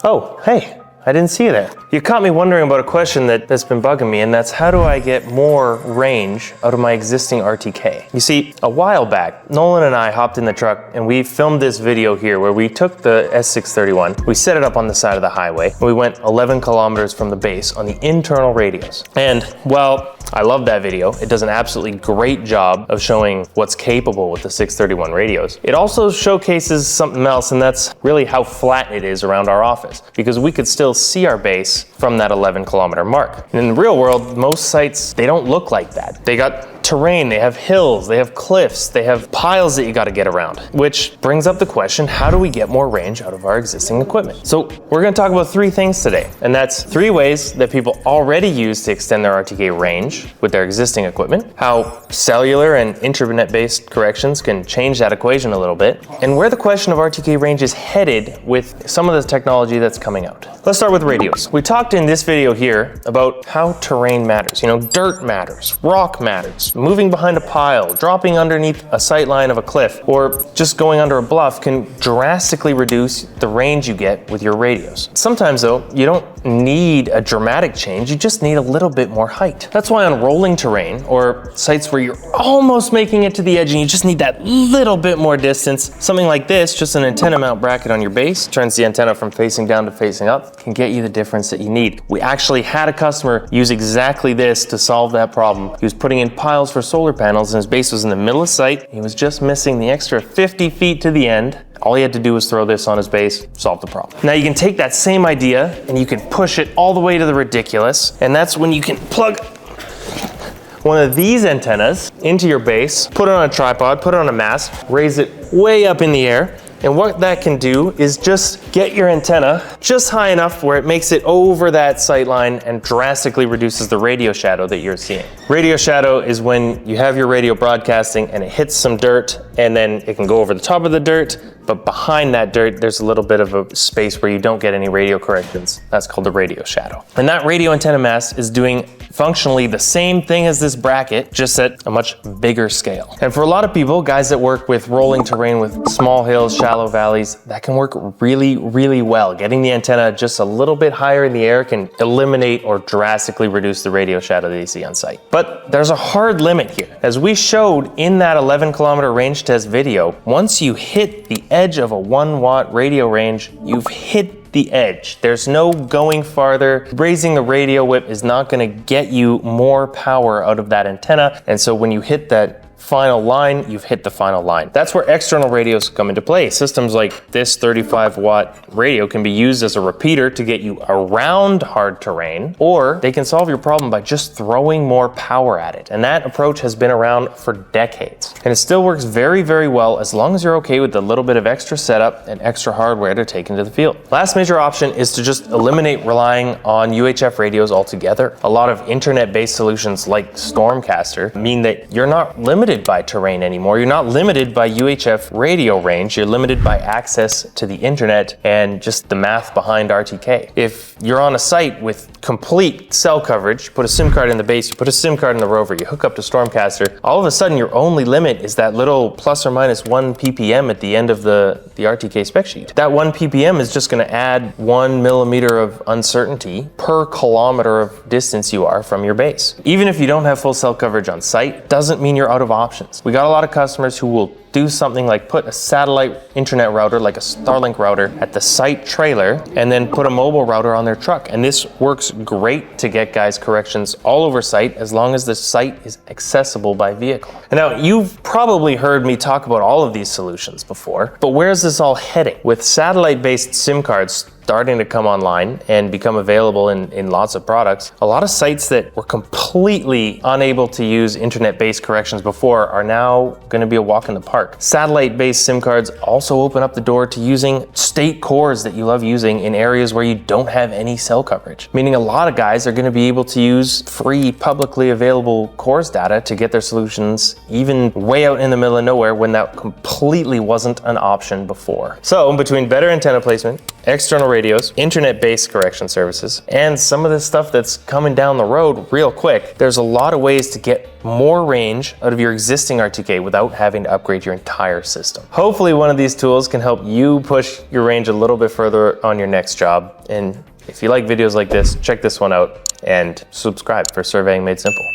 Oh, hey. I didn't see you there. You caught me wondering about a question that's been bugging me, and that's how do I get more range out of my existing RTK? You see, a while back, Nolan and I hopped in the truck and we filmed this video here where we took the S631, we set it up on the side of the highway, and we went 11 kilometers from the base on the internal radios. And well, I love that video. It does an absolutely great job of showing what's capable with the 631 radios. It also showcases something else, and that's really how flat it is around our office, because we could still see our base from that 11 kilometer mark. And in the real world, most sites, they don't look like that. They got terrain, they have hills, they have cliffs, they have piles that you got to get around, which brings up the question, how do we get more range out of our existing equipment? So we're going to talk about three things today, and that's three ways that people already use to extend their RTK range with their existing equipment, how cellular and internet-based corrections can change that equation a little bit, and where the question of RTK range is headed with some of the technology that's coming out. Let's start with radios. We talked in this video here about how terrain matters. You know, dirt matters, rock matters, moving behind a pile, dropping underneath a sight line of a cliff, or just going under a bluff can drastically reduce the range you get with your radios. Sometimes though, you don't need a dramatic change, you just need a little bit more height. That's why on rolling terrain, or sites where you're almost making it to the edge and you just need that little bit more distance, something like this, just an antenna mount bracket on your base, turns the antenna from facing down to facing up, can get you the difference that you need. We actually had a customer use exactly this to solve that problem. He was putting in piles for solar panels and his base was in the middle of site. He was just missing the extra 50 feet to the end. All he had to do was throw this on his base, solve the problem. Now you can take that same idea and you can push it all the way to the ridiculous, and that's when you can plug one of these antennas into your base, put it on a tripod, put it on a mast, raise it way up in the air, and what that can do is just get your antenna just high enough where it makes it over that sight line and drastically reduces the radio shadow that you're seeing. Radio shadow is when you have your radio broadcasting and it hits some dirt and then it can go over the top of the dirt, but behind that dirt, there's a little bit of a space where you don't get any radio corrections. That's called the radio shadow. And that radio antenna mast is doing functionally the same thing as this bracket, just at a much bigger scale. And for a lot of people, guys that work with rolling terrain with small hills, shallow valleys, that can work really, really well. Getting the antenna just a little bit higher in the air can eliminate or drastically reduce the radio shadow that you see on site. But there's a hard limit here. As we showed in that 11 kilometer range test video, once you hit the edge of a 1 watt radio range, you've hit the edge. There's no going farther. Raising the radio whip is not going to get you more power out of that antenna. And so when you hit that final line, you've hit the final line. That's where external radios come into play. Systems like this 35 watt radio can be used as a repeater to get you around hard terrain, or they can solve your problem by just throwing more power at it. And that approach has been around for decades. And it still works very, very well as long as you're okay with the little bit of extra setup and extra hardware to take into the field. Last major option is to just eliminate relying on UHF radios altogether. A lot of internet-based solutions like Stormcaster mean that you're not limited by terrain anymore. You're not limited by UHF radio range. You're limited by access to the internet and just the math behind RTK. If you're on a site with complete cell coverage, you put a SIM card in the base, you put a SIM card in the rover, you hook up to Stormcaster, all of a sudden your only limit is that little plus or minus 1 ppm at the end of the RTK spec sheet. That 1 ppm is just going to add 1 millimeter of uncertainty per kilometer of distance you are from your base. Even if you don't have full cell coverage on site, doesn't mean you're out of options. We got a lot of customers who will do something like put a satellite internet router, like a Starlink router, at the site trailer and then put a mobile router on their truck. And this works great to get guys corrections all over site as long as the site is accessible by vehicle. And now you've probably heard me talk about all of these solutions before, but where's this all heading? With satellite-based SIM cards starting to come online and become available in lots of products, a lot of sites that were completely unable to use internet-based corrections before are now going to be a walk in the park. Satellite-based SIM cards also open up the door to using state cores that you love using in areas where you don't have any cell coverage, meaning a lot of guys are going to be able to use free, publicly available cores data to get their solutions even way out in the middle of nowhere when that completely wasn't an option before. So between better antenna placement, external radios, internet-based correction services, and some of this stuff that's coming down the road real quick, there's a lot of ways to get more range out of your existing RTK without having to upgrade your your entire system. Hopefully one of these tools can help you push your range a little bit further on your next job. And if you like videos like this, check this one out and subscribe for Surveying Made Simple.